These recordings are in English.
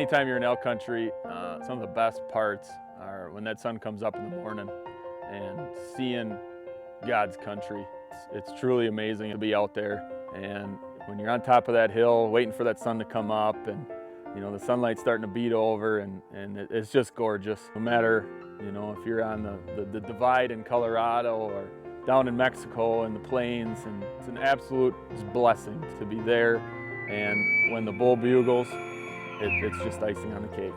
Anytime you're in elk country, some of the best parts are when that sun comes up in the morning and seeing God's country. It's truly amazing to be out there, and when you're on top of that hill waiting for that sun to come up, and the sunlight's starting to beat over, and it's just gorgeous. No matter if you're on the divide in Colorado or down in Mexico in the plains, and it's an absolute blessing to be there. And when the bull bugles, it's just icing on the cake.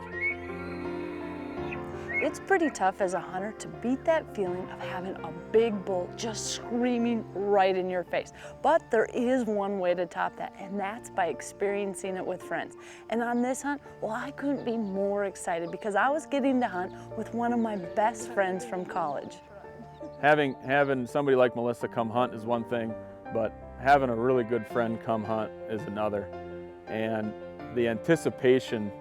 It's pretty tough as a hunter to beat that feeling of having a big bull just screaming right in your face. But there is one way to top that, and that's by experiencing it with friends. And on this hunt, well, I couldn't be more excited because I was getting to hunt with one of my best friends from college. Having somebody like Melissa come hunt is one thing, but having a really good friend come hunt is another. And the anticipation,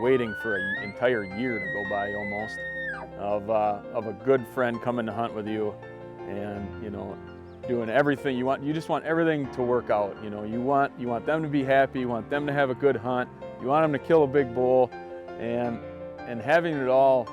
waiting for an entire year to go by almost, of a good friend coming to hunt with you, and doing everything you want. You just want everything to work out. You want them to be happy. You want them to have a good hunt. You want them to kill a big bull, and having it all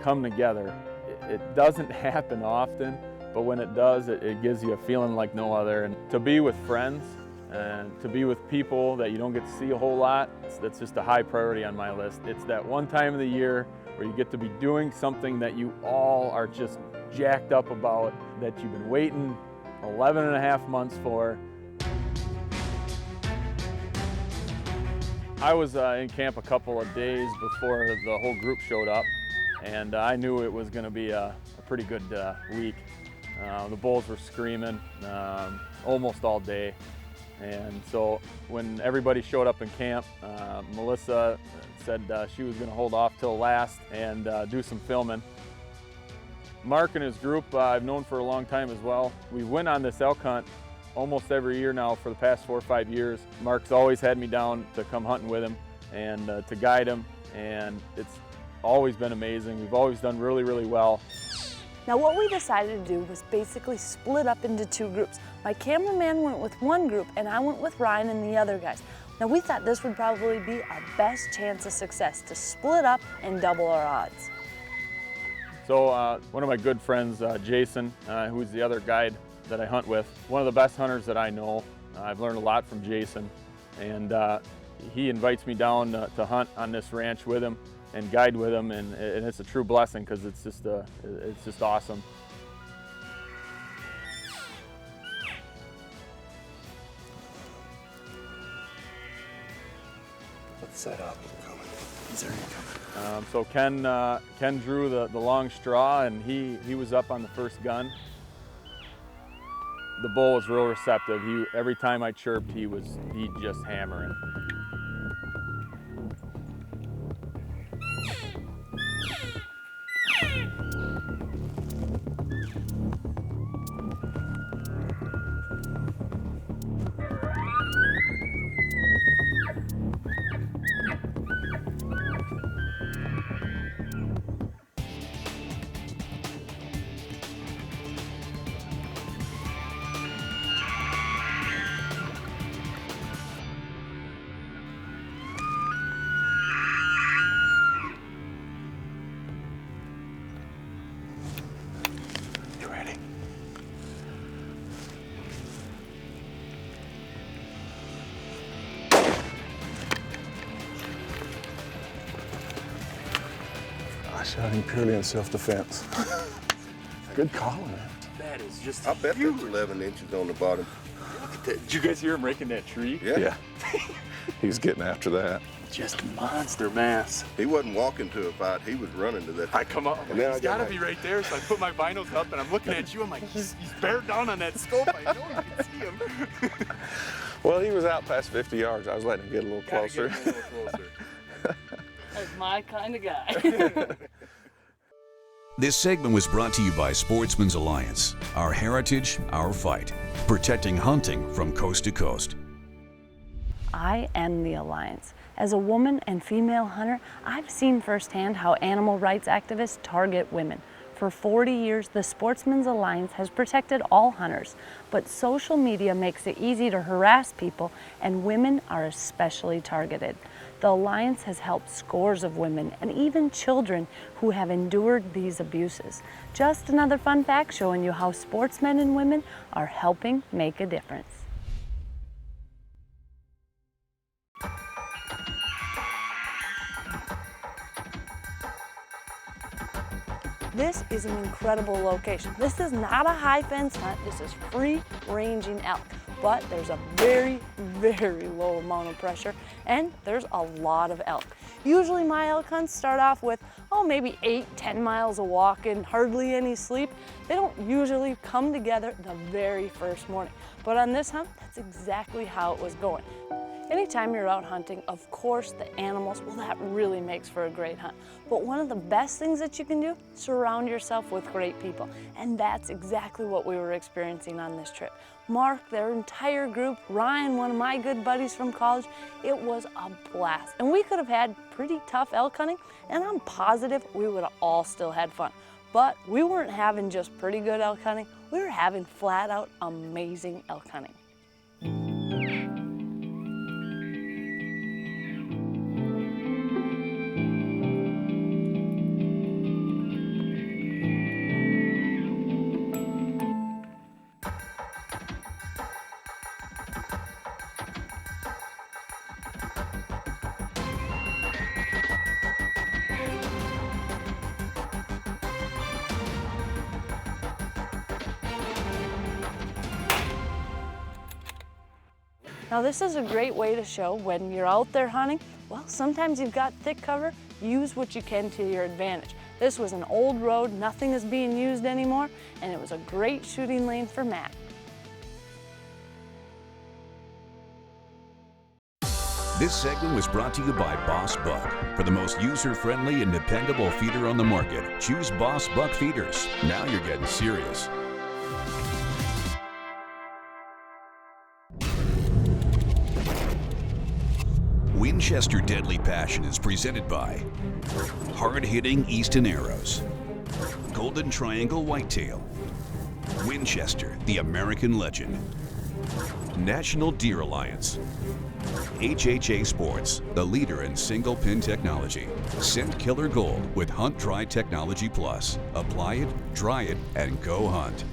come together. It doesn't happen often, but when it does, it gives you a feeling like no other. And to be with friends and to be with people that you don't get to see a whole lot, that's just a high priority on my list. It's that one time of the year where you get to be doing something that you all are just jacked up about, that you've been waiting 11 and a half months for. I was in camp a couple of days before the whole group showed up, and I knew it was going to be a pretty good week. The bulls were screaming almost all day. And so when everybody showed up in camp, Melissa said she was going to hold off till last and do some filming. Mark and his group I've known for a long time as well. We went on this elk hunt almost every year now for the past 4 or 5 years. Mark's always had me down to come hunting with him and to guide him, and it's always been amazing. We've always done really, really well. Now what we decided to do was basically split up into 2 groups. My cameraman went with one group and I went with Ryan and the other guys. Now we thought this would probably be our best chance of success, to split up and double our odds. So one of my good friends, Jason, who's the other guide that I hunt with, one of the best hunters that I know. I've learned a lot from Jason, and he invites me down to hunt on this ranch with him and guide with him, and it's a true blessing because it's just awesome. Let's set up. He's already coming. So Ken drew the long straw, and he was up on the first gun. The bull was real receptive. Every time I chirped, he'd just hammering. I shot him purely in self-defense. Good calling, man. That is just I bet there's 11 inches on the bottom. Look at that. Did you guys hear him raking that tree? Yeah. He was getting after that. Just monster mass. He wasn't walking to a fight, he was running to that. I come up, And then he's gotta be right there, so I put my binos up and I'm looking at you, I'm like, he's bearing down on that scope, I know you can see him. Well, he was out past 50 yards. I was letting him get a little closer. Get a little closer. That's my kind of guy. This segment was brought to you by Sportsman's Alliance. Our heritage, our fight. Protecting hunting from coast to coast. I am the Alliance. As a woman and female hunter, I've seen firsthand how animal rights activists target women. For 40 years, the Sportsman's Alliance has protected all hunters, but social media makes it easy to harass people, and women are especially targeted. The Alliance has helped scores of women and even children who have endured these abuses. Just another fun fact showing you how sportsmen and women are helping make a difference. This is an incredible location. This is not a high fence hunt, this is free ranging elk. But there's a very, very low amount of pressure and there's a lot of elk. Usually my elk hunts start off with, maybe 8-10 miles of walking, hardly any sleep. They don't usually come together the very first morning. But on this hunt, that's exactly how it was going. Anytime you're out hunting, of course, the animals, well, that really makes for a great hunt. But one of the best things that you can do, surround yourself with great people. And that's exactly what we were experiencing on this trip. Mark, their entire group, Ryan, one of my good buddies from college, it was a blast. And we could have had pretty tough elk hunting, and I'm positive we would have all still had fun. But we weren't having just pretty good elk hunting, we were having flat out amazing elk hunting. Now this is a great way to show when you're out there hunting, well, sometimes you've got thick cover, use what you can to your advantage. This was an old road, nothing is being used anymore, and it was a great shooting lane for Matt. This segment was brought to you by Boss Buck. For the most user-friendly and dependable feeder on the market, choose Boss Buck feeders. Now you're getting serious. Winchester Deadly Passion is presented by hard-hitting Easton Arrows, Golden Triangle Whitetail, Winchester, the American legend, National Deer Alliance, HHA Sports, the leader in single pin technology, Scent Killer Gold with Hunt Dry Technology Plus. Apply it, dry it, and go hunt.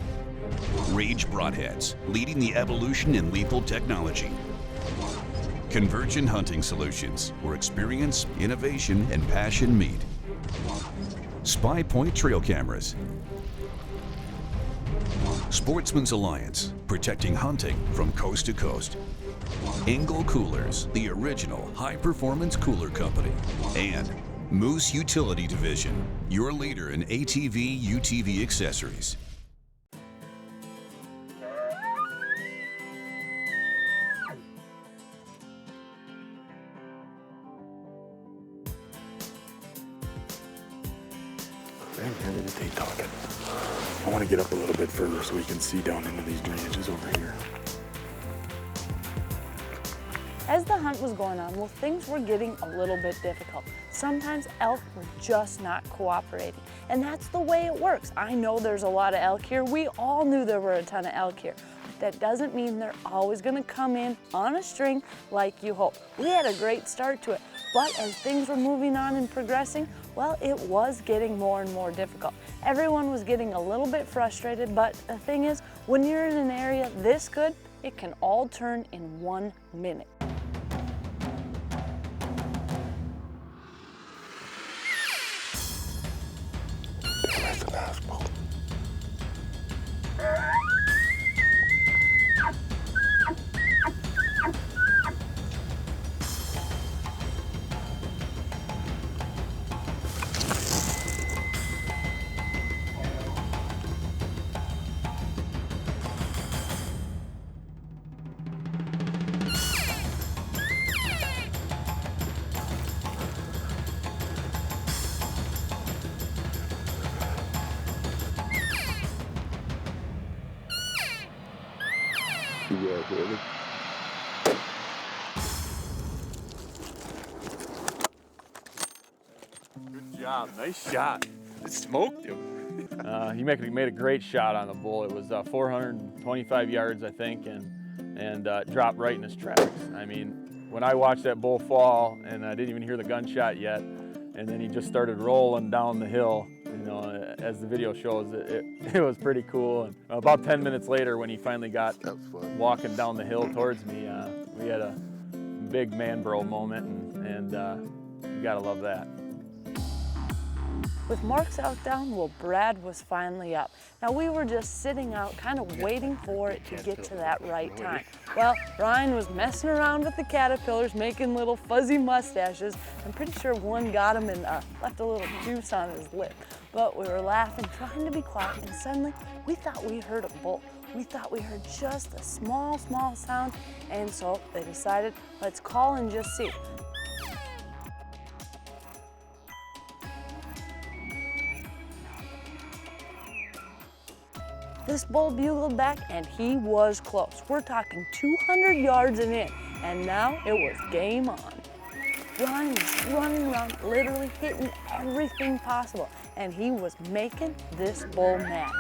Rage Broadheads, leading the evolution in lethal technology. Convergent Hunting Solutions, where experience, innovation, and passion meet. Spy Point Trail Cameras. Sportsman's Alliance, protecting hunting from coast to coast. Engel Coolers, the original high-performance cooler company. And Moose Utility Division, your leader in ATV, UTV accessories. Man, here they talking. I want to get up a little bit further so we can see down into these drainages over here. As the hunt was going on, well, things were getting a little bit difficult. Sometimes elk were just not cooperating, and that's the way it works. I know there's a lot of elk here. We all knew there were a ton of elk here. That doesn't mean they're always gonna come in on a string like you hope. We had a great start to it, but as things were moving on and progressing, well, it was getting more and more difficult. Everyone was getting a little bit frustrated, but the thing is, when you're in an area this good, it can all turn in 1 minute. That's an asphalt. Yeah, really. Good job, nice shot. It smoked him. He made a great shot on the bull. It was 425 yards, I think, and dropped right in his tracks. I mean, when I watched that bull fall, and I didn't even hear the gunshot yet, and then he just started rolling down the hill, you know, as the video shows, it was pretty cool. And about 10 minutes later, when he finally got That was fun. walking down the hill towards me, we had a big man bro moment, and you gotta love that. With Mark's out down, well, Brad was finally up. Now we were just sitting out, kind of waiting for it to get to that right time. Well, Ryan was messing around with the caterpillars, making little fuzzy mustaches. I'm pretty sure one got him and left a little juice on his lip. But we were laughing, trying to be quiet, and suddenly we thought we heard a bull. We thought we heard just a small sound, and so they decided, let's call and just see. This bull bugled back, and he was close. We're talking 200 yards and in, and now it was game on. Ryan was running around, literally hitting everything possible, and he was making this bull mad.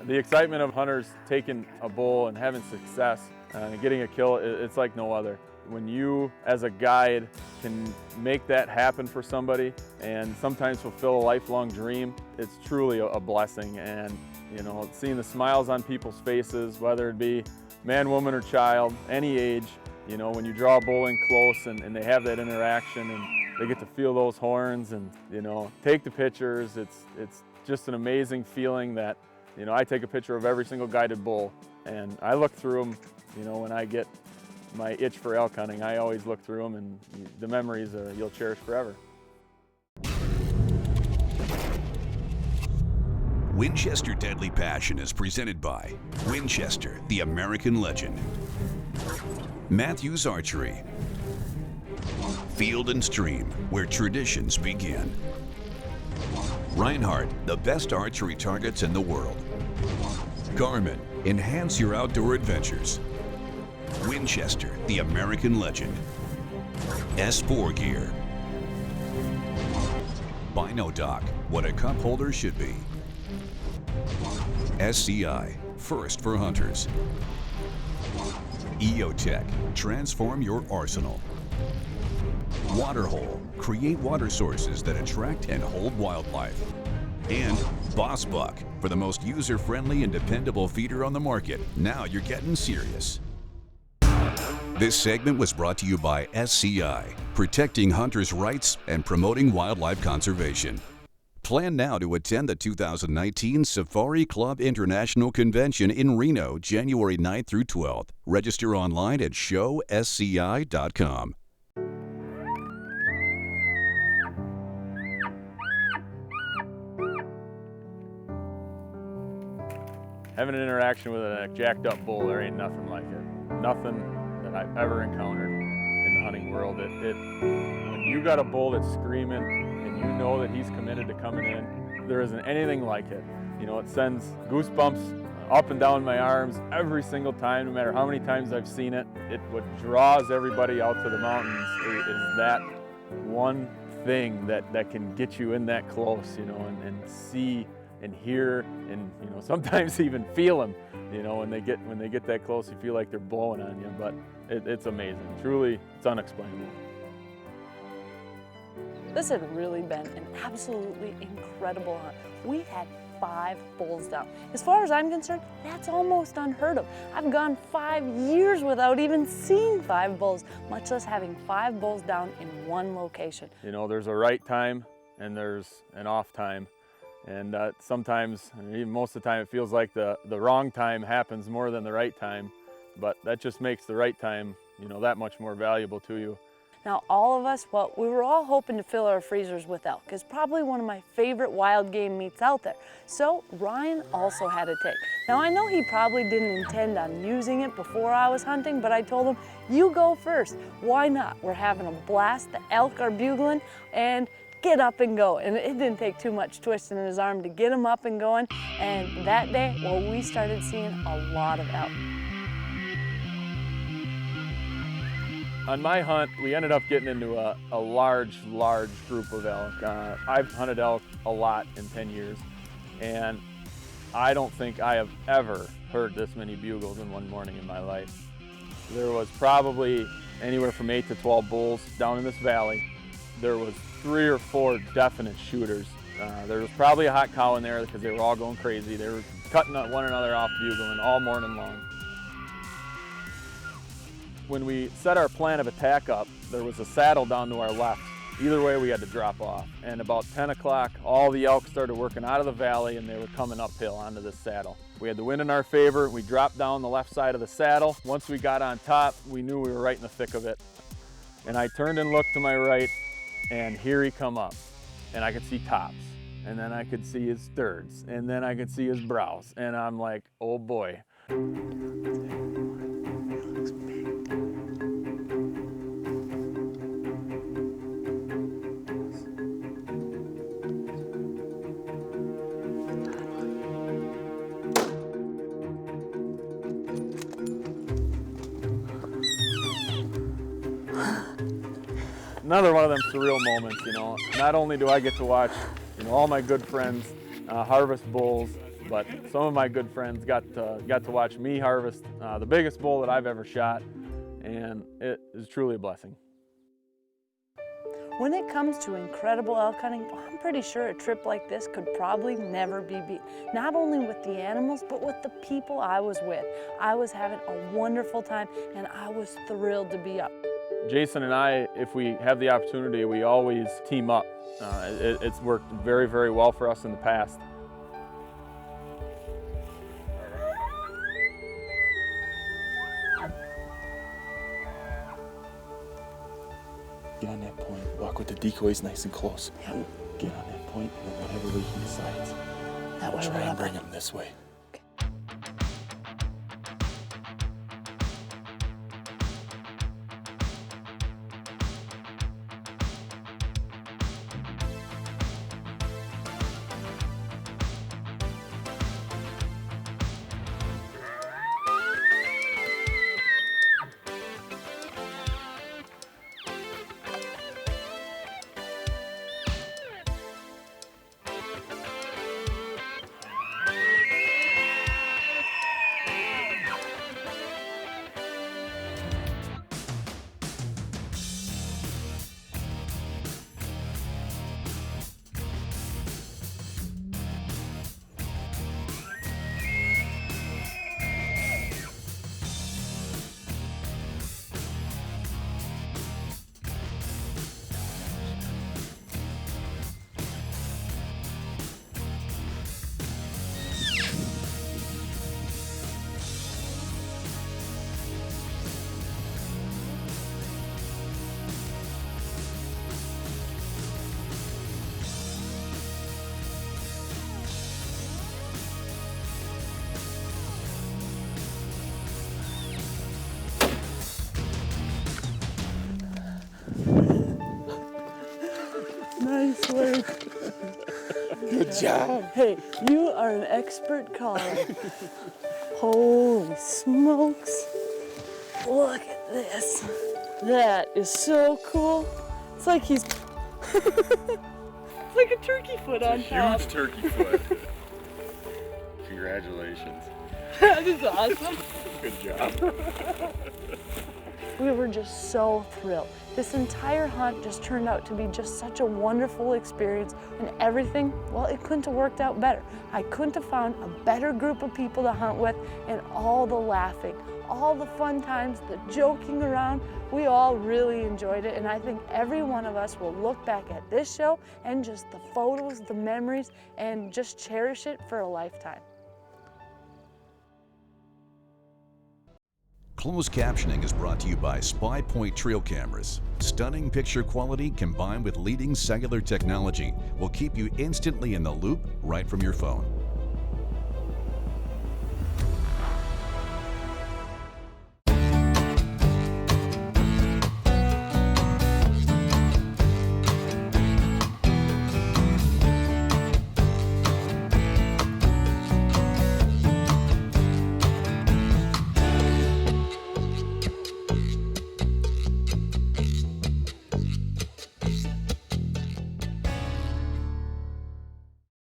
The excitement of hunters taking a bull and having success and getting a kill, it's like no other. When you, as a guide, can make that happen for somebody and sometimes fulfill a lifelong dream, it's truly a blessing. And you know, seeing the smiles on people's faces, whether it be man, woman, or child, any age, you know, when you draw a bull in close and they have that interaction and they get to feel those horns and, you know, take the pictures, it's just an amazing feeling that, you know, I take a picture of every single guided bull, and I look through them, you know, when I get my itch for elk hunting, I always look through them, and the memories you'll cherish forever. Winchester Deadly Passion is presented by Winchester, the American legend. Matthews Archery. Field and Stream, where traditions begin. Reinhardt, the best archery targets in the world. Garmin, enhance your outdoor adventures. Winchester, the American legend. S4 Gear. Binodoc, what a cup holder should be. SCI, first for hunters. EOTech, transform your arsenal. Waterhole, create water sources that attract and hold wildlife. And Boss Buck, for the most user-friendly and dependable feeder on the market. Now you're getting serious. This segment was brought to you by SCI, protecting hunters' rights and promoting wildlife conservation. Plan now to attend the 2019 Safari Club International Convention in Reno, January 9th through 12th. Register online at showsci.com. Having an interaction with a jacked up bull, there ain't nothing like it. Nothing that I've ever encountered in the hunting world. When you got a bull that's screaming and you know that he's committed to coming in, there isn't anything like it. You know, it sends goosebumps up and down my arms every single time, no matter how many times I've seen it. What draws everybody out to the mountains is that one thing that can get you in that close, you know, and see and hear and, you know, sometimes even feel them, you know, when they get that close, you feel like they're blowing on you. But it's amazing. Truly, it's unexplainable. This had really been an absolutely incredible hunt. We had 5 bulls down. As far as I'm concerned, that's almost unheard of. I've gone 5 years without even seeing 5 bulls, much less having 5 bulls down in one location. You know, there's a right time and there's an off time. And sometimes, even most of the time, it feels like the wrong time happens more than the right time. But that just makes the right time, you know, that much more valuable to you. Now, all of us, well, we were all hoping to fill our freezers with elk. It's probably one of my favorite wild game meats out there. So Ryan also had a take. Now, I know he probably didn't intend on using it before I was hunting, but I told him, you go first. Why not? We're having a blast. The elk are bugling, and get up and go. And it didn't take too much twisting in his arm to get him up and going. And that day, well, we started seeing a lot of elk. On my hunt, we ended up getting into a large group of elk. I've hunted elk a lot in 10 years, and I don't think I have ever heard this many bugles in one morning in my life. There was probably anywhere from 8 to 12 bulls down in this valley. There was 3 or 4 definite shooters. There was probably a hot cow in there because they were all going crazy. They were cutting one another off bugling all morning long. When we set our plan of attack up, there was a saddle down to our left. Either way, we had to drop off. And about 10 o'clock, all the elk started working out of the valley and they were coming uphill onto this saddle. We had the wind in our favor. We dropped down the left side of the saddle. Once we got on top, we knew we were right in the thick of it. And I turned and looked to my right, and here he come up. And I could see tops. And then I could see his stirds. And then I could see his brows. And I'm like, oh boy. Another one of them surreal moments, you know. Not only do I get to watch, you know, all my good friends harvest bulls, but some of my good friends got to watch me harvest the biggest bull that I've ever shot, and it is truly a blessing. When it comes to incredible elk hunting, well, I'm pretty sure a trip like this could probably never be beat. Not only with the animals, but with the people I was with. I was having a wonderful time, and I was thrilled to be up. Jason and I, if we have the opportunity, we always team up. It's worked very, very well for us in the past. Get on that point. Walk with the decoys nice and close. Yep. Get on that point, and then whatever way he decides, That way try we're and up. bring him this way. Nice work. Good job. Hey, you are an expert caller. Holy smokes. Look at this. That is so cool. It's like he's it's like a turkey foot on top. Huge turkey foot. Congratulations. That is awesome. Good job. We were just so thrilled. This entire hunt just turned out to be just such a wonderful experience, and everything, well, it couldn't have worked out better. I couldn't have found a better group of people to hunt with, and all the laughing, all the fun times, the joking around, we all really enjoyed it, and I think every one of us will look back at this show and just the photos, the memories, and just cherish it for a lifetime. Closed captioning is brought to you by Spy Point Trail Cameras. Stunning picture quality combined with leading cellular technology will keep you instantly in the loop right from your phone.